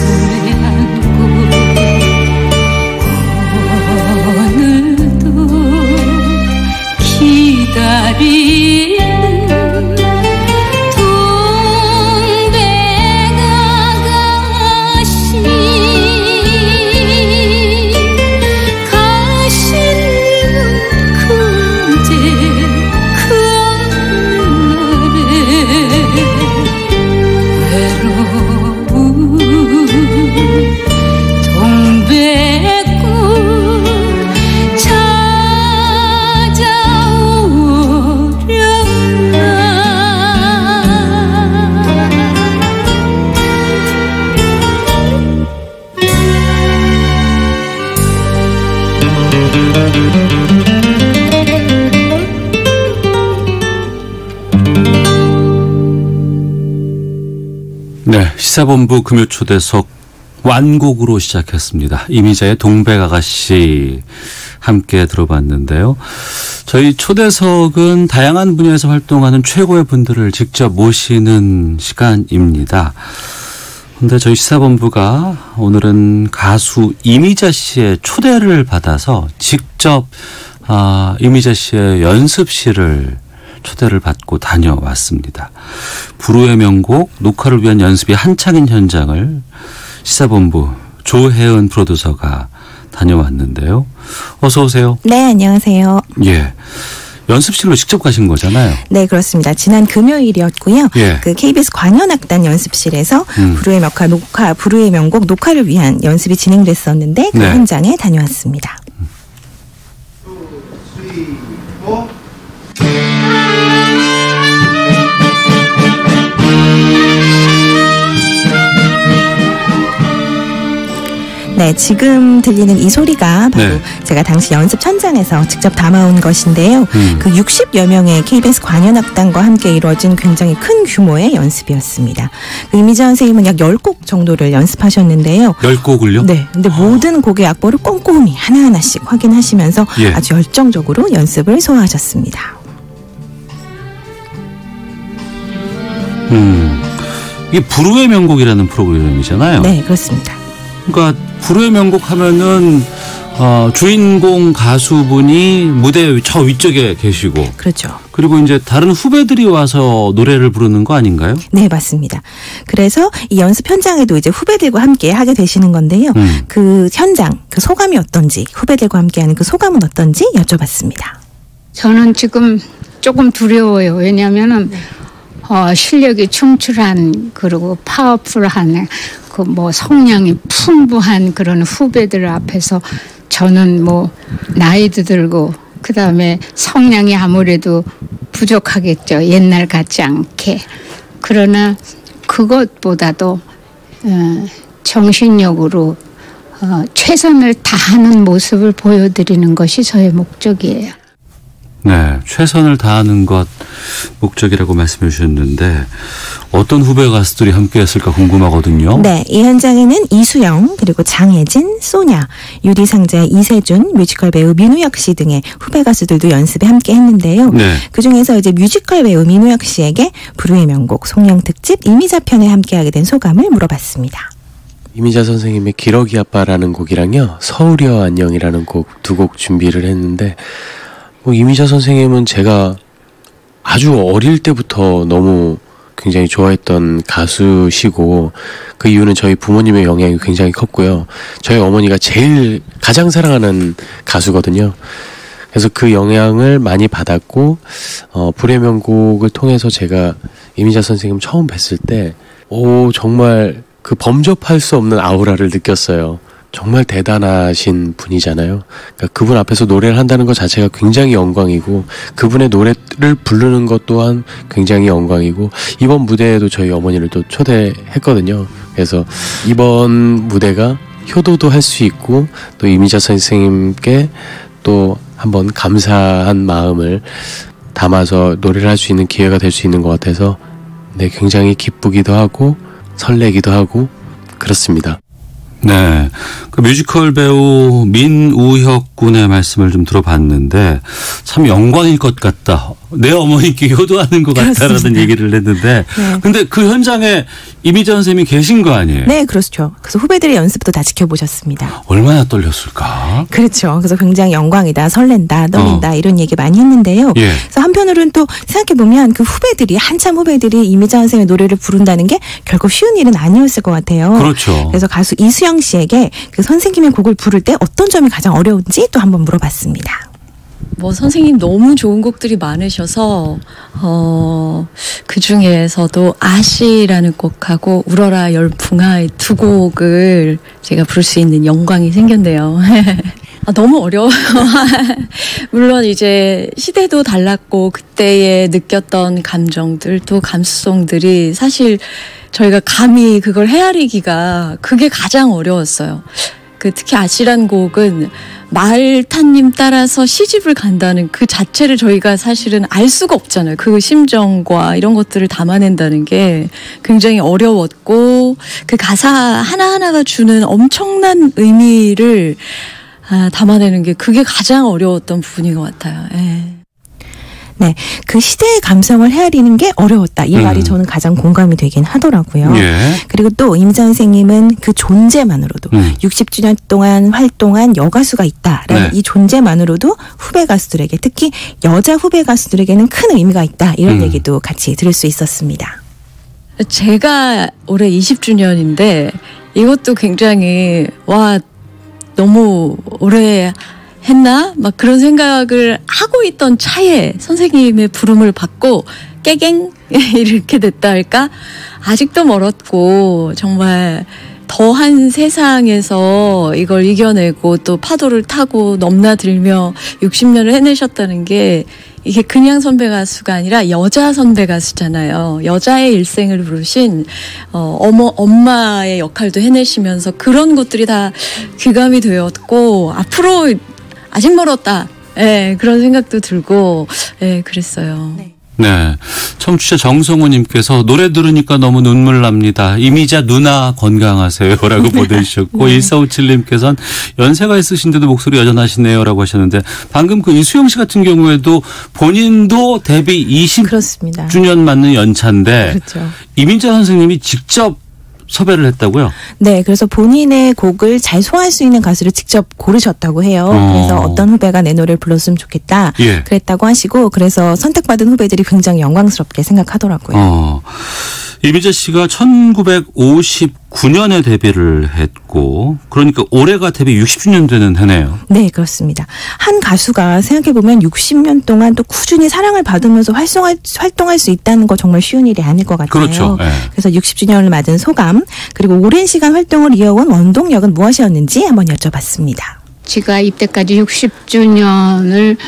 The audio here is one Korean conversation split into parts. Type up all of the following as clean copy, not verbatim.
가슴에 안고 오늘도 기다리는 네, 시사본부 금요초대석 완곡으로 시작했습니다. 이미자의 동백아가씨 함께 들어봤는데요. 저희 초대석은 다양한 분야에서 활동하는 최고의 분들을 직접 모시는 시간입니다. 그런데 저희 시사본부가 오늘은 가수 이미자 씨의 초대를 받아서 직접 이미자 씨의 연습실을 초대를 받고 다녀왔습니다. 불후의 명곡 녹화를 위한 연습이 한창인 현장을 시사본부 조혜은 프로듀서가 다녀왔는데요. 어서 오세요. 네, 안녕하세요. 예, 연습실로 직접 가신 거잖아요. 네, 그렇습니다. 지난 금요일이었고요. 예. 그 KBS 관현악단 연습실에서 불후의 명곡 녹화를 위한 연습이 진행됐었는데 그 네. 현장에 다녀왔습니다. 네, 지금 들리는 이 소리가 바로 네. 제가 당시 연습 현장에서 직접 담아온 것인데요. 그 60여 명의 KBS 관현악단과 함께 이루어진 굉장히 큰 규모의 연습이었습니다. 그 이미자 선생님은 약 10곡 정도를 연습하셨는데요. 10곡을요? 네, 근데 모든 곡의 악보를 꼼꼼히 하나하나씩 확인하시면서 예. 아주 열정적으로 연습을 소화하셨습니다. 이게 불후의 명곡이라는 프로그램이잖아요. 네, 그렇습니다. 그러니까 불후의 명곡 하면은 주인공 가수분이 무대 저 위쪽에 계시고, 그렇죠. 그리고 이제 다른 후배들이 와서 노래를 부르는 거 아닌가요? 네, 맞습니다. 그래서 이 연습 현장에도 이제 후배들과 함께 하게 되시는 건데요. 그 현장, 그 소감이 어떤지, 후배들과 함께하는 그 소감은 어떤지 여쭤봤습니다. 저는 지금 조금 두려워요. 왜냐하면은 실력이 충출한, 그리고 파워풀한, 그 뭐 성량이 풍부한 그런 후배들 앞에서 저는 뭐 나이도 들고 그 다음에 성량이 아무래도 부족하겠죠. 옛날 같지 않게. 그러나 그것보다도 정신력으로 최선을 다하는 모습을 보여드리는 것이 저의 목적이에요. 네, 최선을 다하는 것 목적이라고 말씀해 주셨는데 어떤 후배 가수들이 함께했을까 궁금하거든요. 네, 이 현장에는 이수영, 그리고 장혜진, 소냐, 유리상자의 이세준, 뮤지컬 배우 민우혁 씨 등의 후배 가수들도 연습에 함께 했는데요. 네. 그중에서 이제 뮤지컬 배우 민우혁 씨에게 불후의 명곡 송영 특집 이미자 편에 함께하게 된 소감을 물어봤습니다. 이미자 선생님의 기러기 아빠라는 곡이랑요, 서울이여 안녕이라는 곡 두 곡 준비를 했는데, 이미자 선생님은 제가 아주 어릴 때부터 너무 굉장히 좋아했던 가수시고, 그 이유는 저희 부모님의 영향이 굉장히 컸고요. 저희 어머니가 가장 사랑하는 가수거든요. 그래서 그 영향을 많이 받았고, 불의 명곡을 통해서 제가 이미자 선생님 처음 뵀을 때, 정말 그 범접할 수 없는 아우라를 느꼈어요. 정말 대단하신 분이잖아요. 그러니까 그분 앞에서 노래를 한다는 것 자체가 굉장히 영광이고, 그분의 노래를 부르는 것 또한 굉장히 영광이고, 이번 무대에도 저희 어머니를 또 초대했거든요. 그래서 이번 무대가 효도도 할 수 있고, 또 이미자 선생님께 또 한번 감사한 마음을 담아서 노래를 할 수 있는 기회가 될 수 있는 것 같아서, 네, 굉장히 기쁘기도 하고 설레기도 하고 그렇습니다. 네, 그 뮤지컬 배우 민우혁 군의 말씀을 좀 들어봤는데 참 영광일 것 같다. 내 어머니께 효도하는 것 같다라는 그렇습니다. 얘기를 했는데 네. 근데 그 현장에 이미자 선생님이 계신 거 아니에요? 네, 그렇죠. 그래서 후배들의 연습도 다 지켜보셨습니다. 얼마나 떨렸을까? 그렇죠. 그래서 굉장히 영광이다, 설렌다, 떨린다 이런 얘기 많이 했는데요. 예. 그래서 한편으로는 또 생각해보면 그 후배들이 한참 후배들이 이미자 선생님의 노래를 부른다는 게 결코 쉬운 일은 아니었을 것 같아요. 그렇죠. 그래서 가수 이수영 씨에게 그 선생님의 곡을 부를 때 어떤 점이 가장 어려운지 또 한번 물어봤습니다. 뭐 선생님 너무 좋은 곡들이 많으셔서 그 중에서도 아시라는 곡하고 울어라 열풍아 두 곡을 제가 부를 수 있는 영광이 생겼네요. 너무 어려워요. 물론 이제 시대도 달랐고 그때에 느꼈던 감정들 또 감수성들이 사실 저희가 감히 그걸 헤아리기가 그게 가장 어려웠어요. 그 특히 아시란 곡은 말타님 따라서 시집을 간다는 그 자체를 저희가 사실은 알 수가 없잖아요. 그 심정과 이런 것들을 담아낸다는 게 굉장히 어려웠고 그 가사 하나하나가 주는 엄청난 의미를 담아내는 게 그게 가장 어려웠던 부분인 것 같아요. 예. 네, 그 시대의 감성을 헤아리는 게 어려웠다. 이 말이 저는 가장 공감이 되긴 하더라고요. 예. 그리고 또 이미자 선생님은 그 존재만으로도 60주년 동안 활동한 여가수가 있다라는 네. 이 존재만으로도 후배 가수들에게 특히 여자 후배 가수들에게는 큰 의미가 있다. 이런 얘기도 같이 들을 수 있었습니다. 제가 올해 20주년인데 이것도 굉장히 너무 오래 했나? 막 그런 생각을 하고 있던 차에 선생님의 부름을 받고 깨갱 이렇게 됐다 할까? 아직도 멀었고 정말 더한 세상에서 이걸 이겨내고 또 파도를 타고 넘나들며 60년을 해내셨다는 게 이게 그냥 선배 가수가 아니라 여자 선배 가수잖아요. 여자의 일생을 부르신 엄마의 역할도 해내시면서 그런 것들이 다 귀감이 되었고 앞으로 아직 멀었다. 예, 그런 생각도 들고 그랬어요. 네. 청취자 정성호님께서 노래 들으니까 너무 눈물 납니다. 이미자 누나 건강하세요라고 보내주셨고 1457님께서는 연세가 있으신데도 목소리 여전하시네요라고 하셨는데 방금 그 이수영 씨 같은 경우에도 본인도 데뷔 20주년 그렇습니다. 맞는 연차인데 그렇죠. 이민자 선생님이 직접 섭외를 했다고요? 네, 그래서 본인의 곡을 잘 소화할 수 있는 가수를 직접 고르셨다고 해요. 그래서 어떤 후배가 내 노래를 불렀으면 좋겠다. 예. 그랬다고 하시고 그래서 선택받은 후배들이 굉장히 영광스럽게 생각하더라고요. 이미자 씨가 1959년에 데뷔를 했고 그러니까 올해가 데뷔 60주년 되는 해네요. 네, 그렇습니다. 한 가수가 생각해보면 60년 동안 또 꾸준히 사랑을 받으면서 활동할 수 있다는 거 정말 쉬운 일이 아닐 것 같아요. 그렇죠. 네. 그래서 60주년을 맞은 소감 그리고 오랜 시간 활동을 이어온 원동력은 무엇이었는지 한번 여쭤봤습니다. 제가 이때까지 60주년을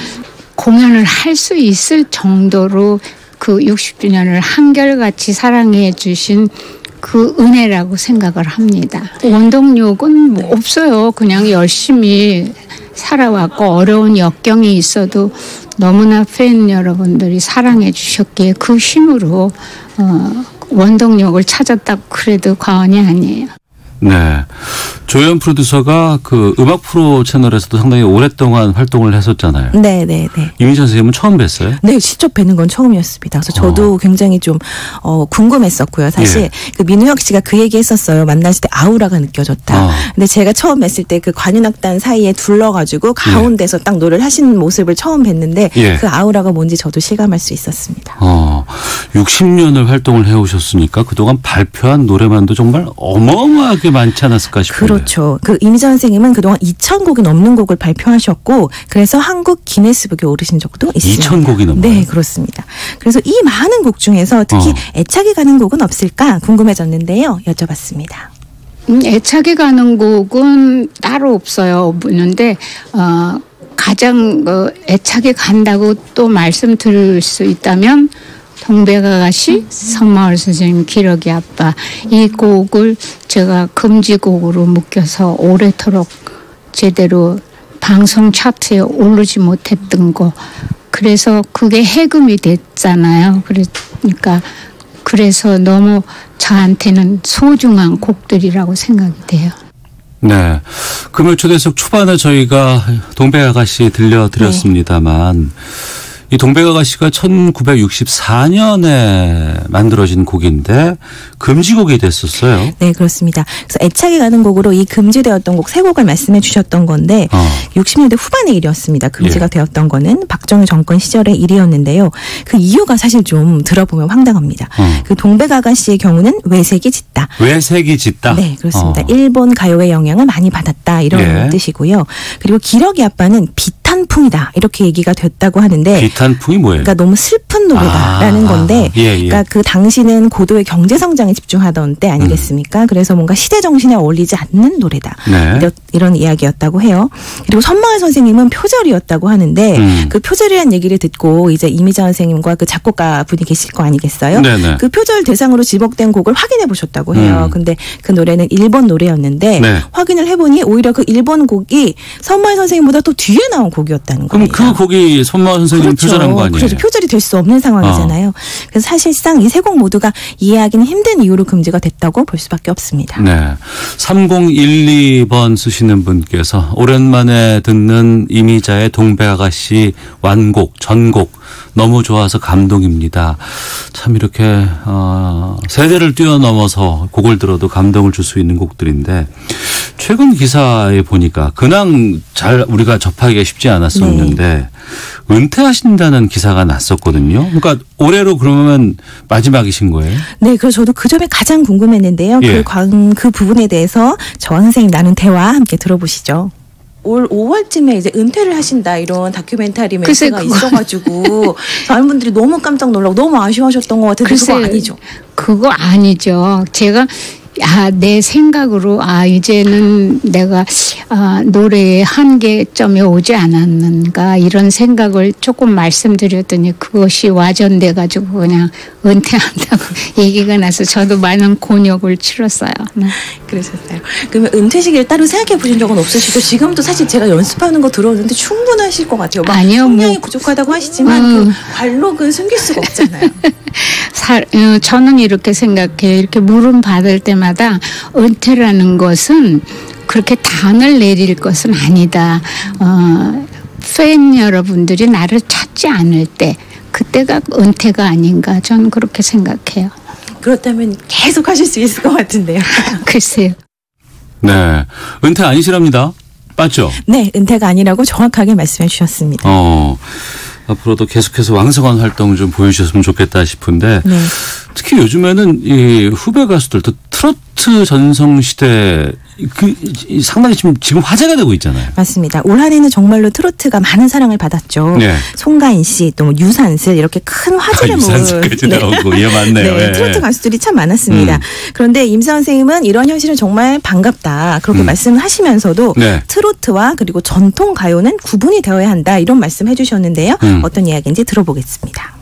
공연을 할 수 있을 정도로 그 60주년을 한결같이 사랑해 주신 그 은혜라고 생각을 합니다. 원동력은 뭐 없어요. 그냥 열심히 살아왔고 어려운 역경이 있어도 너무나 팬 여러분들이 사랑해 주셨기에 그 힘으로 원동력을 찾았다고 그래도 과언이 아니에요. 네. 조연 프로듀서가 그 음악 프로 채널에서도 상당히 오랫동안 활동을 했었잖아요. 네. 이민자 선생님은 처음 뵀어요? 네, 직접 뵈는 건 처음이었습니다. 그래서 저도 굉장히 좀 궁금했었고요. 사실 그 민우혁 씨가 그 얘기했었어요. 만났을 때 아우라가 느껴졌다. 근데 제가 처음 뵀을 때 그 관현악단 사이에 둘러가지고 가운데서 딱 노래를 하시는 모습을 처음 뵀는데 그 아우라가 뭔지 저도 실감할 수 있었습니다. 60년을 활동을 해오셨으니까 그동안 발표한 노래만도 정말 어마어마하게 많지 않았을까 싶어요. 그렇죠. 그 이미자 선생님은 그동안 2,000곡이 넘는 곡을 발표하셨고 그래서 한국 기네스북에 오르신 적도 있습니다. 2,000곡이 넘어요? 네, 그렇습니다. 그래서 이 많은 곡 중에서 특히 애착이 가는 곡은 없을까 궁금해졌는데요. 여쭤봤습니다. 애착이 가는 곡은 따로 없어요. 없는데 가장 애착이 간다고 또 말씀드릴 수 있다면 동백아가씨, 성마을 선생님, 기러기 아빠 이 곡을 제가 금지곡으로 묶여서 오래도록 제대로 방송 차트에 오르지 못했던 거 그래서 그게 해금이 됐잖아요. 그래서 너무 저한테는 소중한 곡들이라고 생각이 돼요. 네. 금요 초대석 초반에 저희가 동백아가씨 들려드렸습니다만 이 동백아가씨가 1964년에 만들어진 곡인데 금지곡이 됐었어요. 네, 그렇습니다. 그래서 애착이 가는 곡으로 이 금지되었던 곡 세 곡을 말씀해 주셨던 건데 60년대 후반의 일이었습니다. 금지가 되었던 거는 박정희 정권 시절의 일이었는데요. 그 이유가 사실 좀 들어보면 황당합니다. 그 동백아가씨의 경우는 외색이 짙다. 외색이 짙다? 네, 그렇습니다. 일본 가요의 영향을 많이 받았다 이런 뜻이고요. 그리고 기러기 아빠는 비탄풍이다 이렇게 얘기가 됐다고 하는데 비탄풍이 뭐예요? 그러니까 너무 슬픈 노래다라는 건데 그러니까 그 당시는 고도의 경제 성장에 집중하던 때 아니겠습니까? 그래서 뭔가 시대 정신에 어울리지 않는 노래다. 이런 이야기였다고 해요. 그리고 선마을 선생님은 표절이었다고 하는데 그 표절이라는 얘기를 듣고 이제 이미자 선생님과 그 작곡가 분이 계실 거 아니겠어요? 네네. 그 표절 대상으로 지목된 곡을 확인해 보셨다고 해요. 근데 그 노래는 일본 노래였는데 확인을 해보니 오히려 그 일본 곡이 선마을 선생님보다 또 뒤에 나온 곡이었다는 거예요. 그럼 그 곡이 선마을 선생님 표절한 거 아니에요? 그렇죠. 표절이 될 수 없는 상황이잖아요. 그래서 사실상 이 세 곡 모두가 이해하기는 힘든 이유로 금지가 됐다고 볼 수밖에 없습니다. 네. 3012번 쓰시는 분께서 오랜만에 듣는 이미자의 동백아가씨 완곡, 전곡 너무 좋아서 감동입니다. 참 이렇게 세대를 뛰어넘어서 곡을 들어도 감동을 줄 수 있는 곡들인데 최근 기사에 보니까 근황 잘 우리가 접하기가 쉽지 않았었는데 은퇴하신다는 기사가 났었거든요. 그러니까 올해로 그러면 마지막이신 거예요? 네, 그래서 저도 그 점에 가장 궁금했는데요. 그 부분에 대해서 저와 선생님 나눈 대화 함께 들어보시죠. 올 5월쯤에 이제 은퇴를 하신다 이런 다큐멘터리 멘트가 있어가지고 많은 분들이 너무 깜짝 놀라고 너무 아쉬워하셨던 것 같은데 그거 아니죠? 그거 아니죠. 제가 내 생각으로 이제는 내가 노래의 한계점에 오지 않았는가 이런 생각을 조금 말씀드렸더니 그것이 와전돼 가지고 그냥 은퇴한다고 얘기가 나서 저도 많은 곤욕을 치렀어요. 그러셨어요. 그러면 은퇴식을 따로 생각해 보신 적은 없으시고 지금도 사실 제가 연습하는 거 들어오는데 충분하실 것 같아요. 아니요, 성량이 부족하다고 하시지만 그 관록은 숨길 수가 없잖아요. 저는 이렇게 생각해요. 이렇게 물음 받을 때마다 은퇴라는 것은 그렇게 단을 내릴 것은 아니다. 팬 여러분들이 나를 찾지 않을 때 그때가 은퇴가 아닌가 저는 그렇게 생각해요. 그렇다면 계속 하실 수 있을 것 같은데요. 글쎄요. 네. 은퇴 아니시랍니다. 맞죠? 네. 은퇴가 아니라고 정확하게 말씀해 주셨습니다. 앞으로도 계속해서 왕성한 활동 좀 보여주셨으면 좋겠다 싶은데 특히 요즘에는 이 후배 가수들도 트로트 전성시대 상당히 지금 화제가 되고 있잖아요. 맞습니다. 올 한해는 정말로 트로트가 많은 사랑을 받았죠. 송가인 씨, 또 유산슬 이렇게 큰 화제를 모은 유산슬까지 나오고 맞네요. 트로트 가수들이 참 많았습니다. 그런데 임수환 선생님은 이런 현실은 정말 반갑다. 그렇게 말씀하시면서도 트로트와 그리고 전통 가요는 구분이 되어야 한다. 이런 말씀해 주셨는데요. 어떤 이야기인지 들어보겠습니다.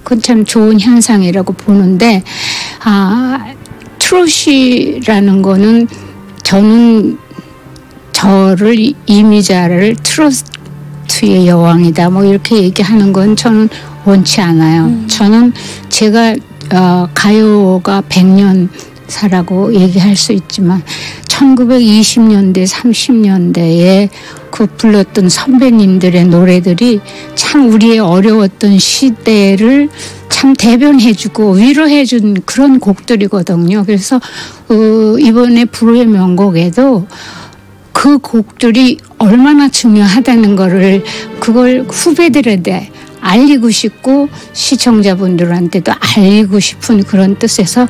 그건 참 좋은 현상이라고 보는데 트롯이라는 거는 저는 저를 이미자를 트로트의 여왕이다 뭐 이렇게 얘기하는 건 저는 원치 않아요. 저는 제가 가요가 100년사라고 얘기할 수 있지만 1920년대 30년대에 그 불렀던 선배님들의 노래들이 참 우리의 어려웠던 시대를 참 대변해주고 위로해준 그런 곡들이거든요. 그래서 이번에 불후의 명곡에도 그 곡들이 얼마나 중요하다는 거를 그걸 후배들에게 알리고 싶고 시청자분들한테도 알리고 싶은 그런 뜻에서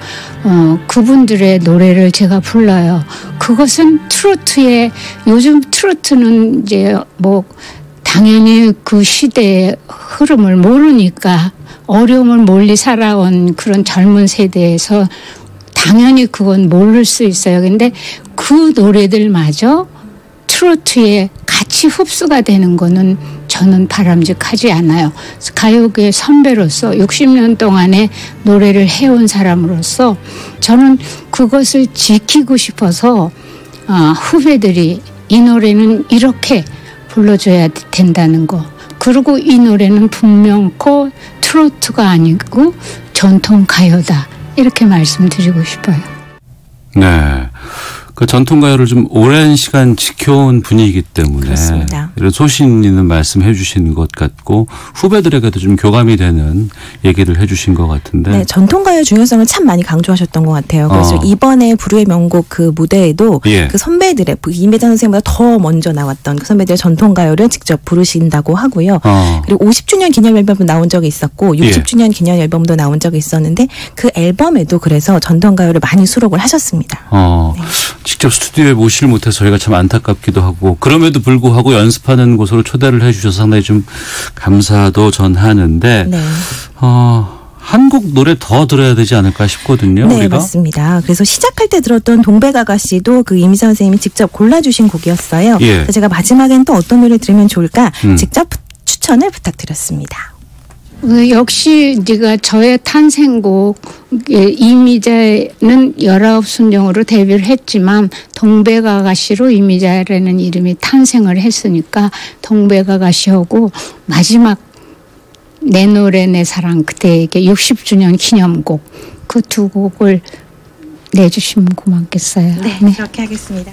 그분들의 노래를 제가 불러요. 그것은 트로트의 요즘 트로트는 이제 뭐 당연히 그 시대의 흐름을 모르니까 어려움을 멀리 살아온 그런 젊은 세대에서 당연히 그건 모를 수 있어요. 근데 그 노래들마저 트로트에 같이 흡수가 되는 거는 저는 바람직하지 않아요. 가요계 선배로서 60년 동안의 노래를 해온 사람으로서 저는 그것을 지키고 싶어서 후배들이 이 노래는 이렇게 불러줘야 된다는 거. 그리고 이 노래는 분명코 트로트가 아니고 전통 가요다. 이렇게 말씀드리고 싶어요. 네. 그 전통가요를 좀 오랜 시간 지켜온 분이기 때문에 그렇습니다. 이런 소신 있는 말씀해 주신 것 같고 후배들에게도 좀 교감이 되는 얘기를 해 주신 것 같은데. 네, 전통가요 중요성을 참 많이 강조하셨던 것 같아요. 그래서 이번에 불후의 명곡 그 무대에도 예. 그 선배들의 임혜자 선생님보다 더 먼저 나왔던 그 선배들의 전통가요를 직접 부르신다고 하고요. 그리고 50주년 기념 앨범도 나온 적이 있었고 60주년 기념 앨범도 나온 적이 있었는데 그 앨범에도 그래서 전통가요를 많이 수록을 하셨습니다. 네. 직접 스튜디오에 모시질 못해서 저희가 참 안타깝기도 하고 그럼에도 불구하고 연습하는 곳으로 초대를 해 주셔서 상당히 좀 감사도 전하는데 네. 한국 노래 더 들어야 되지 않을까 싶거든요. 네, 우리가. 맞습니다. 그래서 시작할 때 들었던 동백아가씨도 그 이미자 선생님이 직접 골라주신 곡이었어요. 예. 그래서 제가 마지막엔 또 어떤 노래 들으면 좋을까 직접 추천을 부탁드렸습니다. 역시 네가 저의 탄생곡 이미자는 19순정으로 데뷔를 했지만 동백아가씨로 이미자라는 이름이 탄생을 했으니까 동백아가씨하고 마지막 내 노래 내 사랑 그대에게 60주년 기념곡 그 두 곡을 내주시면 고맙겠어요. 네, 그렇게 하겠습니다.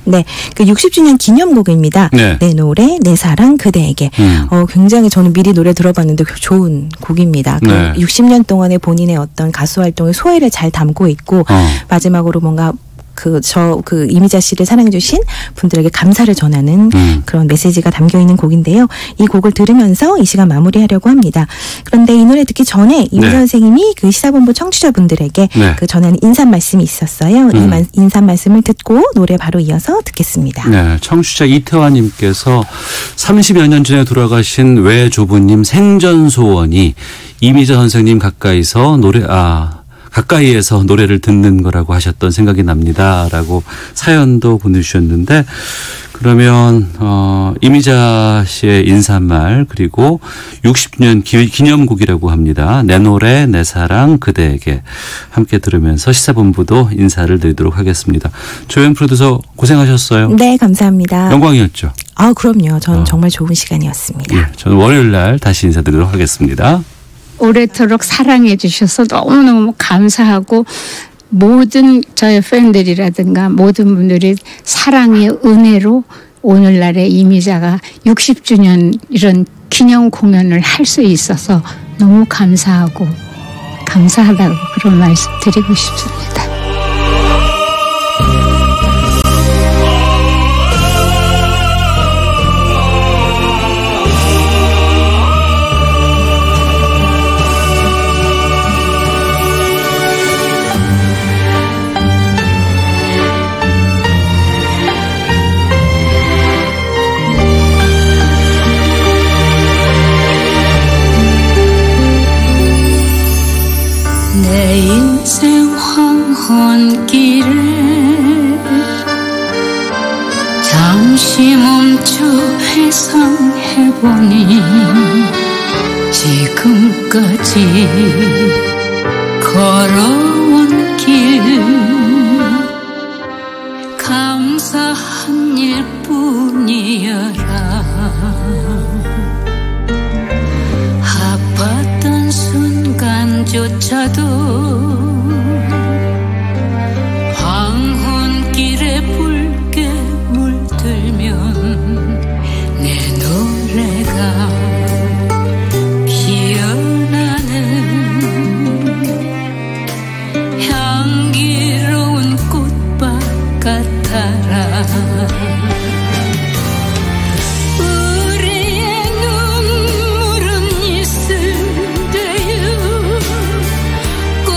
네, 그 60주년 기념곡입니다. 네. 내 노래, 내 사랑, 그대에게. 굉장히 저는 미리 노래 들어봤는데 좋은 곡입니다. 그 네. 60년 동안의 본인의 어떤 가수 활동의 소회를 잘 담고 있고 마지막으로 뭔가 그 이미자 씨를 사랑해주신 분들에게 감사를 전하는 그런 메시지가 담겨 있는 곡인데요. 이 곡을 들으면서 이 시간 마무리하려고 합니다. 그런데 이 노래 듣기 전에 이미자 선생님이 그 시사본부 청취자분들에게 그 전하는 인사 말씀이 있었어요. 이 인사 말씀을 듣고 노래 바로 이어서 듣겠습니다. 네, 청취자 이태화님께서 30여 년 전에 돌아가신 외조부님 생전 소원이 이미자 선생님 가까이에서 노래를 듣는 거라고 하셨던 생각이 납니다라고 사연도 보내주셨는데 그러면 이미자 씨의 인사말 그리고 60주년 기념곡이라고 합니다. 내 노래 내 사랑 그대에게 함께 들으면서 시사본부도 인사를 드리도록 하겠습니다. 조현 프로듀서 고생하셨어요. 네, 감사합니다. 영광이었죠. 그럼요. 전 정말 좋은 시간이었습니다. 예, 저는 월요일 날 다시 인사드리도록 하겠습니다. 오래도록 사랑해 주셔서 너무너무 감사하고 모든 저의 팬들이라든가 모든 분들이 사랑의 은혜로 오늘날의 이미자가 60주년 이런 기념 공연을 할 수 있어서 너무 감사하고 감사하다고 그런 말씀 드리고 싶습니다. 내 인생 황혼길에 잠시 멈춰 회상해보니 지금까지 걸어온 길 감사한 일뿐이여라. 아팠던 순간조차도 황혼길에 붉게 물들면 내 노래가 피어나는 향기로운 꽃밭 같아라. 우리의 눈물은 있을 때요 꽃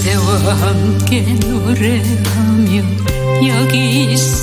그대와 함께 노래하며 여기 있어